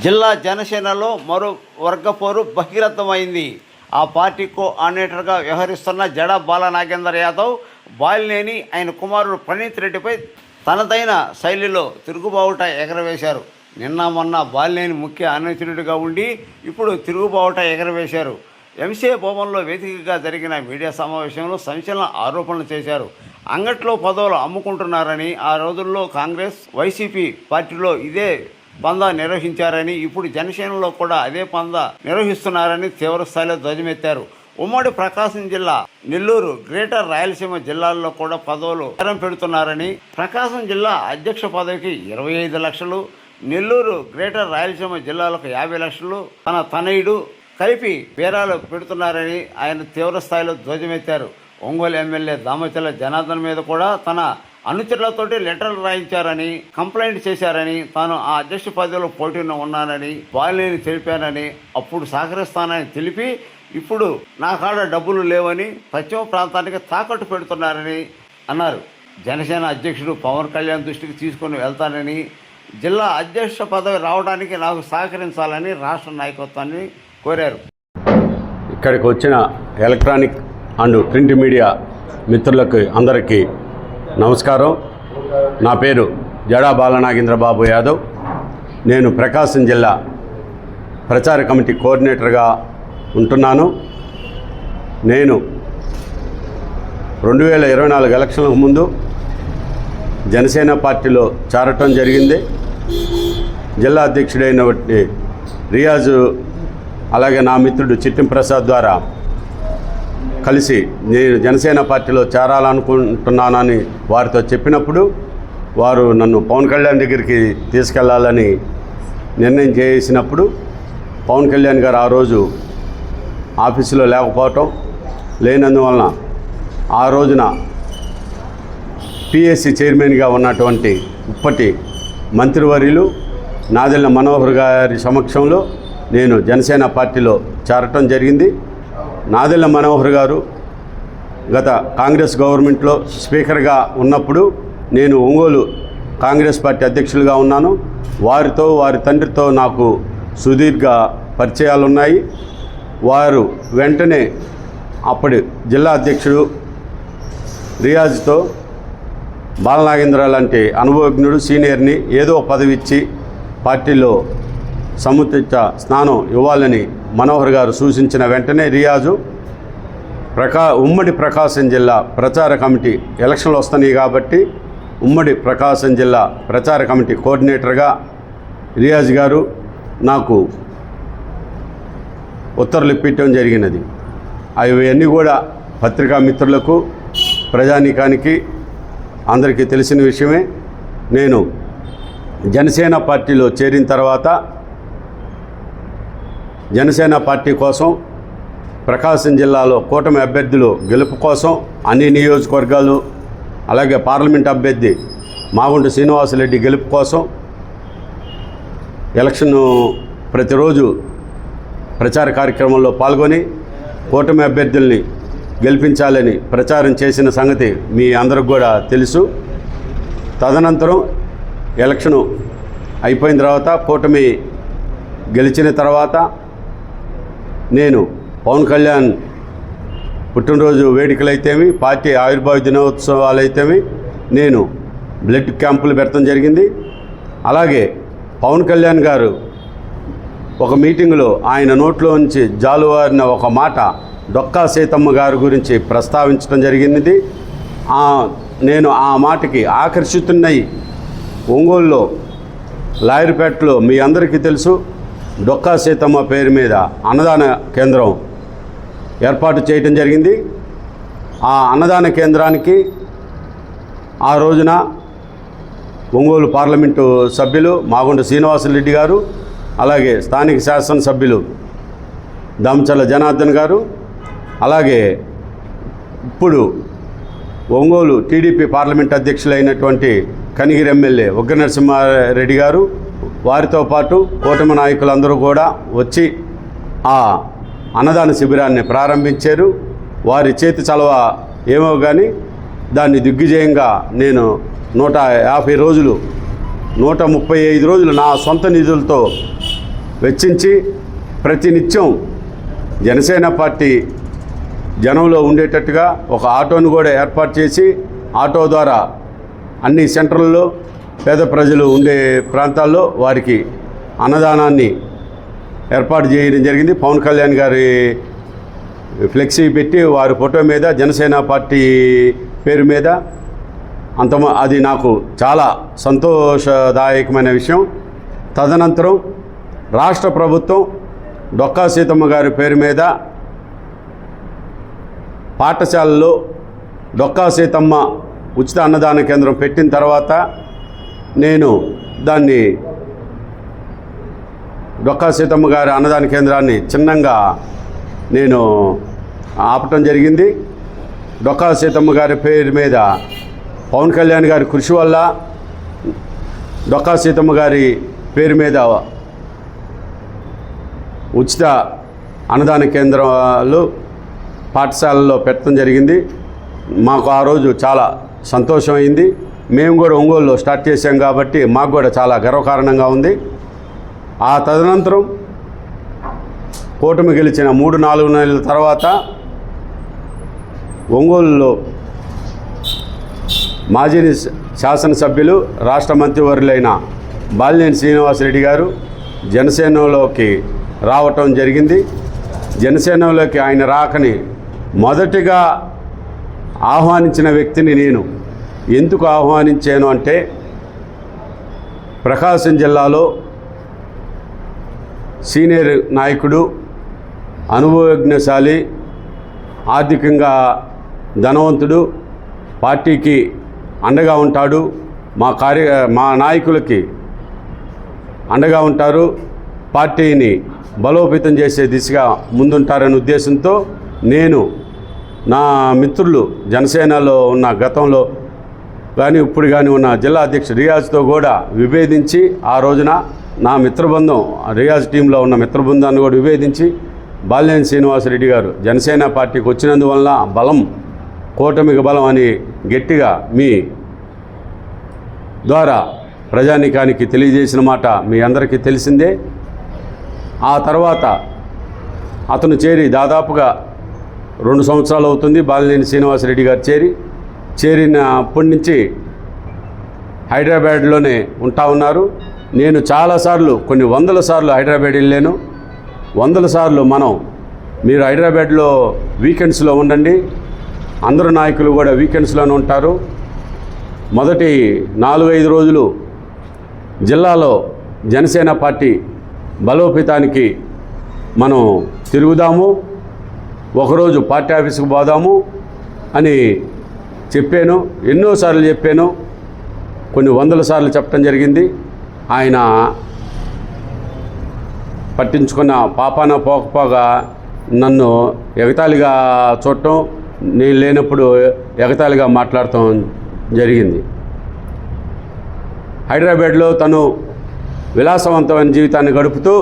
జిల్లా జనసేనలో మరో వర్గపోరు బహిరంగమైంది. ఆ పార్టీ కోఆర్డినేటర్గా వ్యవహరిస్తున్న జడ బాలనాగేందర్ యాదవ్ బాలినేని ఆయన కుమారుడు ప్రణీత్ రెడ్డిపై తనదైన శైలిలో తిరుగుబావుట ఎగరవేశారు. నిన్న మొన్న బాలినేని ముఖ్య అనుచరుడిగా ఉండి ఇప్పుడు తిరుగుబావుట ఎగరవేశారు. ఎంసీఏ భవన్లో వేదికగా జరిగిన మీడియా సమావేశంలో సంచలన ఆరోపణలు చేశారు. అంగట్లో పదవులు అమ్ముకుంటున్నారని, ఆ రోజుల్లో కాంగ్రెస్ వైసీపీ పార్టీలో ఇదే పందా నిర్వహించారని, ఇప్పుడు జనసేనలో కూడా అదే పందా నిర్వహిస్తున్నారని తీవ్రస్థాయిలో ధ్వజమెత్తారు. ఉమ్మడి ప్రకాశం జిల్లా, నెల్లూరు, గ్రేటర్ రాయలసీమ జిల్లాల్లో కూడా పదవులు బేరం పెడుతున్నారని, ప్రకాశం జిల్లా అధ్యక్ష పదవికి 25 లక్షలు, నెల్లూరు, గ్రేటర్ రాయలసీమ జిల్లాలకు 50 లక్షలు తన తనయుడు కలిపి బేరాలు పెడుతున్నారని ఆయన తీవ్రస్థాయిలో ధ్వజమెత్తారు. ఒంగోలు ఎమ్మెల్యే దామచర్ల జనార్దన్ మీద కూడా తన అనుచరులతోటి లెటర్లు రాయించారని, కంప్లైంట్ చేశారని, తాను ఆ అధ్యక్ష పదవిలో పోటీలో ఉన్నానని బాలినేని తెలిపానని, అప్పుడు సహకరిస్తానని తెలిపి ఇప్పుడు నా కాడ డబ్బులు లేవని పశ్చిమ ప్రాంతానికి తాకట్టు పెడుతున్నారని అన్నారు. జనసేన అధ్యక్షుడు పవన్ కళ్యాణ్ దృష్టికి తీసుకొని వెళ్తానని, జిల్లా అధ్యక్ష పదవి రావడానికి నాకు సహకరించాలని రాష్ట్ర నాయకత్వాన్ని కోరారు. ఇక్కడికి వచ్చిన ఎలక్ట్రానిక్ అండ్ ప్రింట్ మీడియా మిత్రులకు అందరికీ నమస్కారం. నా పేరు జడా బాలనాగేంద్ర బాబు యాదవ్. నేను ప్రకాశం జిల్లా ప్రచార కమిటీ కోఆర్డినేటర్గా ఉంటున్నాను. నేను 2024 ఎలక్షన్లకు ముందు జనసేన పార్టీలో చేరటం జరిగింది. జిల్లా అధ్యక్షుడైన రియాజు అలాగే నా మిత్రుడు చిట్టిం ప్రసాద్ ద్వారా కలిసి నేను జనసేన పార్టీలో చేరాలనుకుంటున్నానని వారితో చెప్పినప్పుడు వారు నన్ను పవన్ కళ్యాణ్ దగ్గరికి తీసుకెళ్లాలని నిర్ణయం చేసినప్పుడు పవన్ కళ్యాణ్ గారు ఆ రోజు ఆఫీసులో లేనందువలన ఆ రోజున పిఎస్సి చైర్మన్గా ఉన్నటువంటి ఇప్పటి మంత్రివర్యులు నాదెళ్ల మనోహర్ గారి సమక్షంలో నేను జనసేన పార్టీలో చేరటం జరిగింది. నాదెళ్ల మనోహర్ గారు గత కాంగ్రెస్ గవర్నమెంట్లో స్పీకర్గా ఉన్నప్పుడు నేను ఒంగోలు కాంగ్రెస్ పార్టీ అధ్యక్షులుగా ఉన్నాను. వారితో వారి తండ్రితో నాకు సుదీర్ఘ పరిచయాలు ఉన్నాయి. వారు వెంటనే అప్పటి జిల్లా అధ్యక్షుడు రియాజ్తో బాలనాగేంద్ర లాంటి అనుభవజ్ఞుడు సీనియర్ని ఏదో పదవి ఇచ్చి పార్టీలో సముచిత స్నానం ఇవ్వాలని మనోహర్ గారు సూచించిన వెంటనే రియాజు ఉమ్మడి ప్రకాశం జిల్లా ప్రచార కమిటీ ఎలక్షన్లు వస్తున్నాయి కాబట్టి ఉమ్మడి ప్రకాశం జిల్లా ప్రచార కమిటీ కోఆర్డినేటర్గా రియాజ్ గారు నాకు ఉత్తర్వులు ఇప్పించడం జరిగినది. అవన్నీ కూడా పత్రికా మిత్రులకు, ప్రజానీకానికి అందరికీ తెలిసిన విషయమే. నేను జనసేన పార్టీలో చేరిన తర్వాత జనసేన పార్టీ కోసం ప్రకాశం జిల్లాలో కూటమి అభ్యర్థులు గెలుపు కోసం అన్ని నియోజకవర్గాలు అలాగే పార్లమెంట్ అభ్యర్థి మాగుంట శ్రీనివాసరెడ్డి గెలుపు కోసం ఎలక్షన్ ప్రతిరోజు ప్రచార కార్యక్రమంలో పాల్గొని కూటమి అభ్యర్థుల్ని గెలిపించాలని ప్రచారం చేసిన సంగతి మీ అందరికి కూడా తెలుసు. తదనంతరం ఎలక్షను అయిపోయిన తర్వాత కూటమి గెలిచిన తర్వాత నేను పవన్ కళ్యాణ్ పుట్టినరోజు వేడుకలైతేమి, పార్టీ ఆవిర్భావ దినోత్సవాలైతేమి నేను బ్లడ్ క్యాంపులు పెట్టడం జరిగింది. అలాగే పవన్ కళ్యాణ్ గారు ఒక మీటింగులో ఆయన నోట్లో నుంచి జాలువారిన ఒక మాట డొక్కా సీతమ్మ గారి గురించి ప్రస్తావించడం జరిగింది. నేను ఆ మాటకి ఆకర్షితున్నై ఒంగోలులో లాయర్పేటలో మీ అందరికీ తెలుసు డొక్కా సీతమ్మ పేరు మీద అన్నదాన కేంద్రం ఏర్పాటు చేయటం జరిగింది. ఆ అన్నదాన కేంద్రానికి ఆ రోజున ఒంగోలు పార్లమెంటు సభ్యులు మాగుంట శ్రీనివాసరెడ్డి గారు, అలాగే స్థానిక శాసనసభ్యులు దామచర్ల జనార్దన్ గారు, అలాగే ఇప్పుడు ఒంగోలు టీడీపీ పార్లమెంట్ అధ్యక్షులైనటువంటి కనిగిరి ఎమ్మెల్యే ఉగ్ర నరసింహారెడ్డి గారు, వారితో పాటు కూటమి నాయకులందరూ కూడా వచ్చి ఆ అన్నదాన శిబిరాన్ని ప్రారంభించారు. వారి చేతి చలవ ఏమో కానీ దాన్ని దిగ్విజయంగా నేను 150 రోజులు 135 రోజులు నా సొంత నిధులతో వెచ్చించి ప్రతినిత్యం జనసేన పార్టీ జనంలో ఉండేటట్టుగా ఒక ఆటోను కూడా ఏర్పాటు చేసి ఆటో ద్వారా అన్ని సెంటర్లలో పేద ప్రజలు ఉండే ప్రాంతాల్లో వారికి అన్నదానాన్ని ఏర్పాటు చేయడం జరిగింది. పవన్ కళ్యాణ్ గారి ఫ్లెక్సీ పెట్టి వారి ఫోటో మీద జనసేన పార్టీ పేరు మీద అది నాకు చాలా సంతోషదాయకమైన విషయం. తదనంతరం రాష్ట్ర ప్రభుత్వం డొక్కా సీతమ్మ గారి పేరు మీద పాఠశాలలో డొక్కా సీతమ్మ ఉచిత అన్నదాన కేంద్రం పెట్టిన తర్వాత నేను దాన్ని డొక్కా సీతమ్మ గారి అన్నదాన కేంద్రాన్ని చిన్నంగా నేను ఆపటం జరిగింది. డొక్కా సీతమ్మ గారి పేరు మీద పవన్ కళ్యాణ్ గారి కృషి వల్ల డొక్కా సీతమ్మ గారి పేరు మీద ఉచిత అన్నదాన కేంద్రాలు పాఠశాలలో పెట్టడం జరిగింది. మాకు ఆ రోజు చాలా సంతోషమైంది. మేము కూడా ఒంగోలులో స్టార్ట్ చేసాం కాబట్టి మాకు కూడా చాలా గర్వకారణంగా ఉంది. ఆ తదనంతరం కూటమి గెలిచిన 3-4 నెలల తర్వాత ఒంగోలులో మాజీ శాసనసభ్యులు రాష్ట్ర మంత్రివర్యులైన బాలినేని శ్రీనివాసరెడ్డి గారు జనసేనలోకి రావటం జరిగింది. జనసేనలోకి ఆయన రాకని మొదటిగా ఆహ్వానించిన వ్యక్తిని నేను. ఎందుకు ఆహ్వానించాను అంటే ప్రకాశం జిల్లాలో సీనియర్ నాయకుడు, అనుభవజ్ఞశాలి, ఆర్థికంగా ధనవంతుడు, పార్టీకి అండగా ఉంటాడు, మా నాయకులకి అండగా ఉంటారు, పార్టీని బలోపేతం చేసే దిశగా ముందుంటారనే ఉద్దేశంతో నేను నా మిత్రులు జనసేనలో ఉన్న గతంలో కానీ ఇప్పుడు కానీ ఉన్న జిల్లా అధ్యక్షుడు రియాజ్తో కూడా విభేదించి ఆ రోజున నా మిత్రబృందం రియాజ్ టీంలో ఉన్న మిత్రబృందాన్ని కూడా విభేదించి బాలినేని శ్రీనివాసరెడ్డి గారు జనసేన పార్టీకి వచ్చినందువల్ల బలం, కూటమికి బలం అని గట్టిగా మీ ద్వారా ప్రజానీకానికి తెలియజేసిన మాట మీ అందరికీ తెలిసిందే. ఆ తర్వాత అతను చేరి దాదాపుగా 2 సంవత్సరాలు అవుతుంది. బాలినేని శ్రీనివాసరెడ్డి గారు చేరినప్పటి నుంచి హైదరాబాద్లోనే ఉంటా ఉన్నారు. నేను చాలాసార్లు కొన్ని 100 సార్లు హైదరాబాద్ వెళ్ళాను. 100 సార్లు మీరు హైదరాబాద్లో వీకెండ్స్లో ఉండండి, అందరు నాయకులు కూడా వీకెండ్స్లోనే ఉంటారు. మొదటి 4-5 రోజులు జిల్లాలో జనసేన పార్టీ బలోపేతానికి మనం తిరుగుదాము, ఒకరోజు పార్టీ ఆఫీసుకు పోదాము అని చెప్పాను. ఎన్నోసార్లు చెప్పాను, కొన్ని 100 సార్లు చెప్పడం జరిగింది. ఆయన పట్టించుకున్న పాపాన పోకపోగా నన్ను ఎగతాళిగా చూడటం, నేను లేనప్పుడు ఎగతాళిగా మాట్లాడటం జరిగింది. హైదరాబాద్లో తను విలాసవంతమైన జీవితాన్ని గడుపుతూ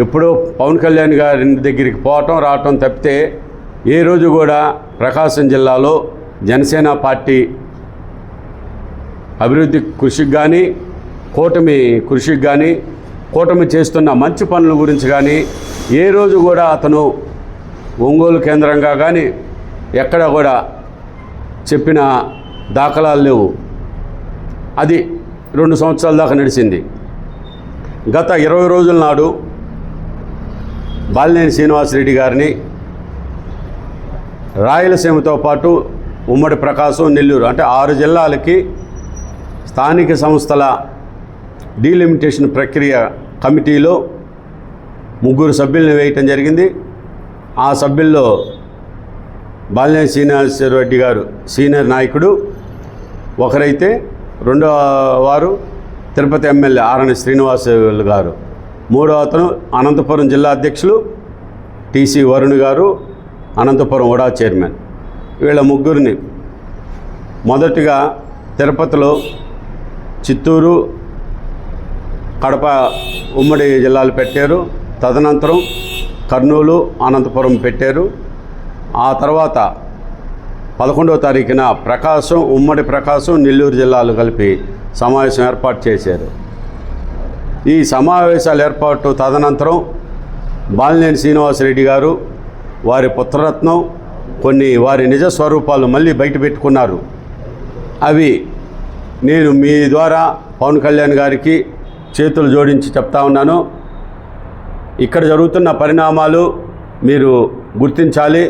ఎప్పుడూ పవన్ కళ్యాణ్ గారి దగ్గరికి పోవటం రావటం తప్పితే ఏ రోజు కూడా ప్రకాశం జిల్లాలో జనసేన పార్టీ అభివృద్ధి కృషికి కానీ, కూటమి కృషికి కానీ, కూటమి చేస్తున్న మంచి పనుల గురించి కానీ ఏ రోజు కూడా అతను ఒంగోలు కేంద్రంగా కానీ ఎక్కడ కూడా చెప్పిన దాఖలాలు లేవు. అది 2 సంవత్సరాల దాకా నడిచింది. గత 20 రోజుల నాడు బాలినేని శ్రీనివాసరెడ్డి గారిని రాయలసీమతో పాటు ఉమ్మడి ప్రకాశం, నెల్లూరు అంటే 6 జిల్లాలకి స్థానిక సంస్థల డీలిమిటేషన్ ప్రక్రియ కమిటీలో 3 సభ్యులను వేయటం జరిగింది. ఆ సభ్యుల్లో బాలినేని శ్రీనివాసరెడ్డి గారు సీనియర్ నాయకుడు ఒకరైతే, రెండవ వారు తిరుపతి ఎమ్మెల్యే ఆరణి శ్రీనివాసులు గారు, మూడవ అతను అనంతపురం జిల్లా అధ్యక్షులు టీసీ వరుణ్ గారు, అనంతపురం ఉడా చైర్మన్. వీళ్ళ ముగ్గురిని మొదటిగా తిరుపతిలో, చిత్తూరు, కడప ఉమ్మడి జిల్లాలు పెట్టారు. తదనంతరం కర్నూలు, అనంతపురం పెట్టారు. ఆ తర్వాత 11వ తారీఖున ప్రకాశం, ఉమ్మడి ప్రకాశం, నెల్లూరు జిల్లాలు కలిపి సమావేశం ఏర్పాటు చేశారు. ఈ సమావేశాల ఏర్పాటు తదనంతరం బాలినేని శ్రీనివాసరెడ్డి గారు వారి పుత్రరత్నం కొన్ని వారి నిజ స్వరూపాలు మళ్ళీ బయట పెట్టుకున్నారు. అవి నేను మీ ద్వారా పవన్ కళ్యాణ్ గారికి చేతులు జోడించి చెప్తా ఉన్నాను. ఇక్కడ జరుగుతున్న పరిణామాలు మీరు గుర్తించాలి.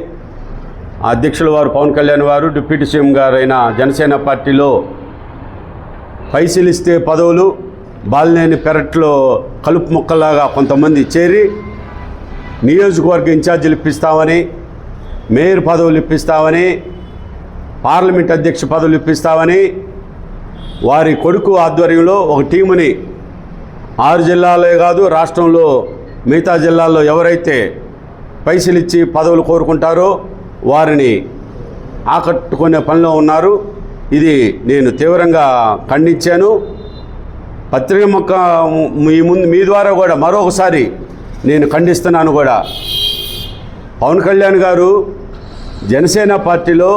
అధ్యక్షుల వారు పవన్ కళ్యాణ్ వారు, డిప్యూటీ సీఎం గారైన జనసేన పార్టీలో పైసలిస్తే పదవులు, బాలినేని పెరట్లో కలుపు మొక్కలాగా కొంతమంది చేరి నియోజకవర్గ ఇన్ఛార్జీలు ఇప్పిస్తామని, మేయర్ పదవులు ఇప్పిస్తామని, పార్లమెంట్ అధ్యక్ష పదవులు ఇప్పిస్తామని వారి కొడుకు ఆధ్వర్యంలో ఒక టీముని 6 జిల్లాలే కాదు రాష్ట్రంలో మిగతా జిల్లాల్లో ఎవరైతే పైసలు ఇచ్చి పదవులు కోరుకుంటారో వారిని ఆకట్టుకునే పనిలో ఉన్నారు. ఇది నేను తీవ్రంగా ఖండించాను. పత్రిక మొక్క మీ ద్వారా కూడా మరొకసారి నేను ఖండిస్తున్నాను కూడా. పవన్ కళ్యాణ్ గారు జనసేన పార్టీలో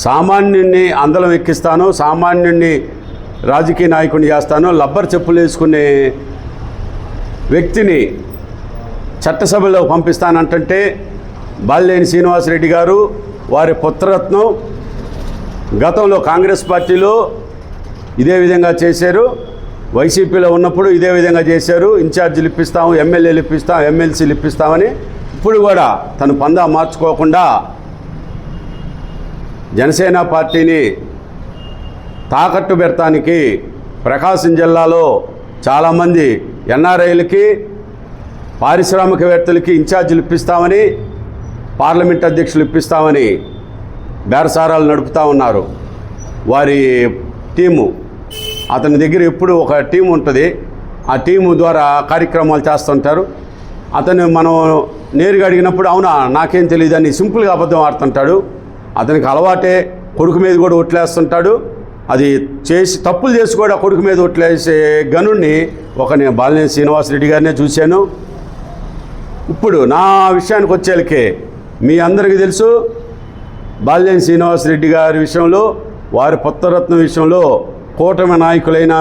సామాన్యుడిని అందలం ఎక్కిస్తాను, సామాన్యుడిని రాజకీయ నాయకుడిని చేస్తాను, లబ్బర్ చెప్పులు వేసుకునే వ్యక్తిని చట్టసభలో పంపిస్తానంటే బాలినేని శ్రీనివాసరెడ్డి గారు వారి పుత్రరత్నం గతంలో కాంగ్రెస్ పార్టీలో ఇదే విధంగా చేశారు, వైసీపీలో ఉన్నప్పుడు ఇదే విధంగా చేశారు. ఇన్ఛార్జీలు ఇప్పిస్తాము, ఎమ్మెల్యేలు ఇప్పిస్తాం, ఎమ్మెల్సీలు ఇప్పిస్తామని ఇప్పుడు కూడా తను పందా మార్చుకోకుండా జనసేన పార్టీని తాకట్టు పెడతానికి ప్రకాశం జిల్లాలో చాలామంది ఎన్ఆర్ఐలకి, పారిశ్రామికవేత్తలకి ఇన్ఛార్జీలు ఇప్పిస్తామని, పార్లమెంట్ అధ్యక్షులు ఇప్పిస్తామని బేరసారాలు నడుపుతూ ఉన్నారు. వారి టీము, అతని దగ్గర ఎప్పుడు ఒక టీం ఉంటుంది, ఆ టీము ద్వారా కార్యక్రమాలు చేస్తుంటారు. అతను మనం నేరుగా అడిగినప్పుడు అవునా నాకేం తెలియదని సింపుల్గా అబద్ధం ఆడుతుంటాడు. అతనికి అలవాటే, కొడుకు మీద కూడా ఒట్లేస్తుంటాడు. అది చేసి తప్పులు చేసి కూడా కొడుకు మీద ఒట్లేసే గనుణ్ణి నేను బాలినేని శ్రీనివాసరెడ్డి గారినే చూశాను. ఇప్పుడు నా విషయానికి వచ్చేలకే మీ అందరికీ తెలుసు, బాలినేని శ్రీనివాసరెడ్డి గారి విషయంలో, వారి పుత్రరత్నం విషయంలో కూటమి నాయకులైనా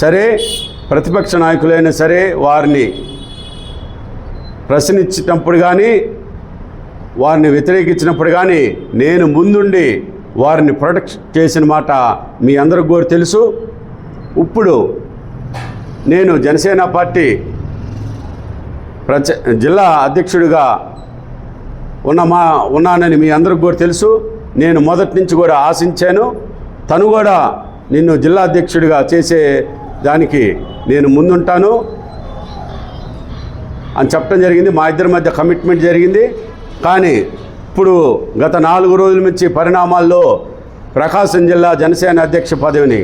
సరే, ప్రతిపక్ష నాయకులైనా సరే వారిని ప్రశ్నించినప్పుడు కానీ, వారిని వ్యతిరేకించినప్పుడు కానీ నేను ముందుండి వారిని ప్రొటెక్ట్ చేసిన మాట మీ అందరికి కూడా తెలుసు. ఇప్పుడు నేను జనసేన పార్టీ జిల్లా అధ్యక్షుడిగా ఉన్నానని మీ అందరికి కూడా తెలుసు. నేను మొదటి నుంచి కూడా ఆశించాను. తను కూడా నిన్ను జిల్లా అధ్యక్షుడిగా చేసే దానికి నేను ముందుంటాను అని చెప్పడం జరిగింది. మా ఇద్దరి మధ్య కమిట్మెంట్ జరిగింది. కానీ ఇప్పుడు గత 4 రోజుల నుంచి పరిణామాల్లో ప్రకాశం జిల్లా జనసేన అధ్యక్ష పదవిని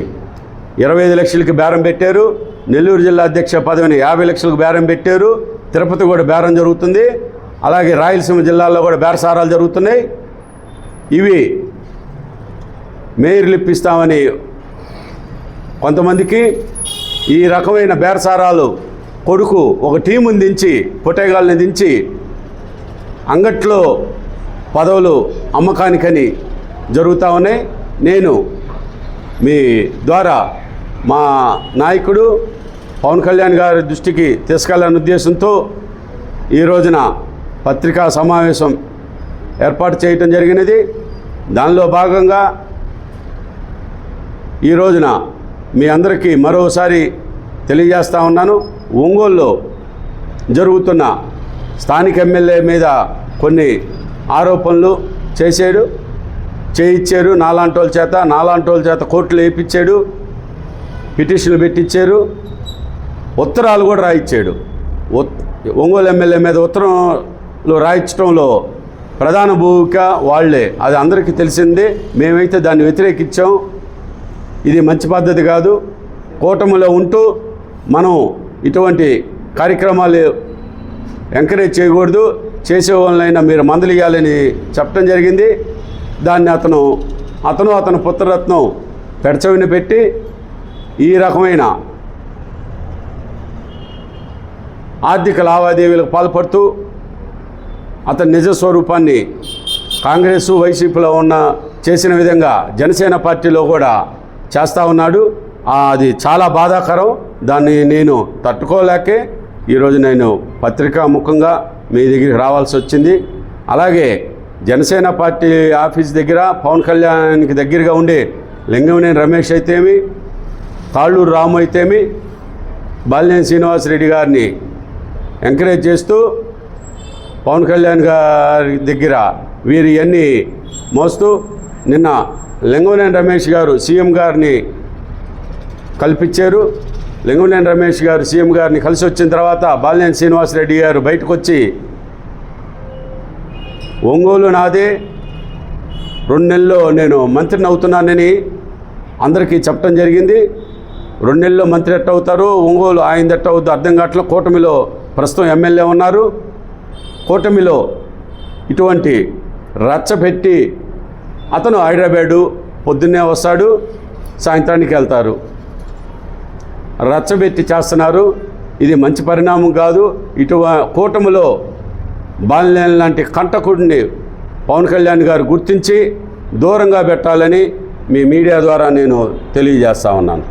25 లక్షలకి బేరం పెట్టారు, నెల్లూరు జిల్లా అధ్యక్ష పదవిని 50 లక్షలకు బేరం పెట్టారు, తిరుపతి కూడా బేరం జరుగుతుంది, అలాగే రాయలసీమ జిల్లాల్లో కూడా బేరసారాలు జరుగుతున్నాయి. ఇవి మేయర్లు ఇప్పిస్తామని కొంతమందికి ఈ రకమైన బేరసారాలు కొడుకు ఒక టీముని దించి, పొట్టేగాళ్ళని దించి అంగట్లో పదవులు అమ్మకానికని జరుగుతూ ఉన్నాయి. నేను మీ ద్వారా మా నాయకుడు పవన్ కళ్యాణ్ గారి దృష్టికి తీసుకెళ్లాలనే ఉద్దేశంతో ఈ రోజున పత్రికా సమావేశం ఏర్పాటు చేయటం జరిగినది. దానిలో భాగంగా ఈ రోజున మీ అందరికీ మరోసారి తెలియజేస్తూ ఉన్నాను, ఒంగోలులో జరుగుతున్న స్థానిక ఎమ్మెల్యే మీద కొన్ని ఆరోపణలు చేయించారు. నాలాంటి వాళ్ళ చేత కోర్టులో వేయించాడు, పిటిషన్లు పెట్టించారు, ఉత్తరాలు కూడా రాయించాడు. ఒంగోలు ఎమ్మెల్యే మీద ఉత్తరంలో రాయించడంలో ప్రధాన భూమిక వాళ్లే, అది అందరికీ తెలిసిందే. మేమైతే దాన్ని వ్యతిరేకించాం. ఇది మంచి పద్ధతి కాదు. కూటమిలో ఉంటూ మనం ఇటువంటి కార్యక్రమాలు ఎంకరేజ్ చేయకూడదు. చేసే వాళ్ళైనా మీరు మందలియాలని చెప్పడం జరిగింది. దాన్ని అతను పుత్రరత్నం పెడచవిని పెట్టి ఈ రకమైన ఆర్థిక లావాదేవీలకు పాల్పడుతూ అతని నిజ స్వరూపాన్ని కాంగ్రెస్ వైసీపీలో చేసిన విధంగా జనసేన పార్టీలో కూడా చేస్తూ ఉన్నాడు. అది చాలా బాధాకరం. దాన్ని నేను తట్టుకోలేకే ఈరోజు నేను పత్రికాముఖంగా మీ దగ్గరికి రావాల్సి వచ్చింది. అలాగే జనసేన పార్టీ ఆఫీస్ దగ్గర పవన్ కళ్యాణ్కి దగ్గరగా ఉండే లింగంనేని రమేష్ అయితేమి, తాళ్ళూరు రాము అయితేమి, బాలినేని శ్రీనివాసరెడ్డి గారిని ఎంకరేజ్ చేస్తూ పవన్ కళ్యాణ్ గారి దగ్గర వీరి అన్నీ మోస్తూ నిన్న లింగంనేని రమేష్ గారు సీఎం గారిని కల్పించారు. లింగంనేని రమేష్ గారు సీఎం గారిని కలిసి వచ్చిన తర్వాత బాలినేని శ్రీనివాసరెడ్డి గారు బయటకు వచ్చి ఒంగోలు నాదే, 2 నెలల్లో నేను మంత్రిని అవుతున్నానని అందరికీ చెప్పడం జరిగింది. 2 నెలల్లో మంత్రి ఎట్ట అవుతారు, ఒంగోలు ఆయన ఎట్ట అవుద్దు అర్థం కావట్లేదు. కూటమిలో ప్రస్తుతం ఎమ్మెల్యే ఉన్నారు. కూటమిలో ఇటువంటి రచ్చబెట్టి అతను హైదరాబాదు పొద్దున్నే వస్తాడు, సాయంత్రానికి వెళ్తారు. రచ్చబెట్టి చేస్తున్నారు. ఇది మంచి పరిణామం కాదు. కూటమిలో బాలినేని లాంటి కంటకుడిని పవన్ కళ్యాణ్ గారు గుర్తించి దూరంగా పెట్టాలని మీ మీడియా ద్వారా నేను తెలియజేస్తా ఉన్నాను.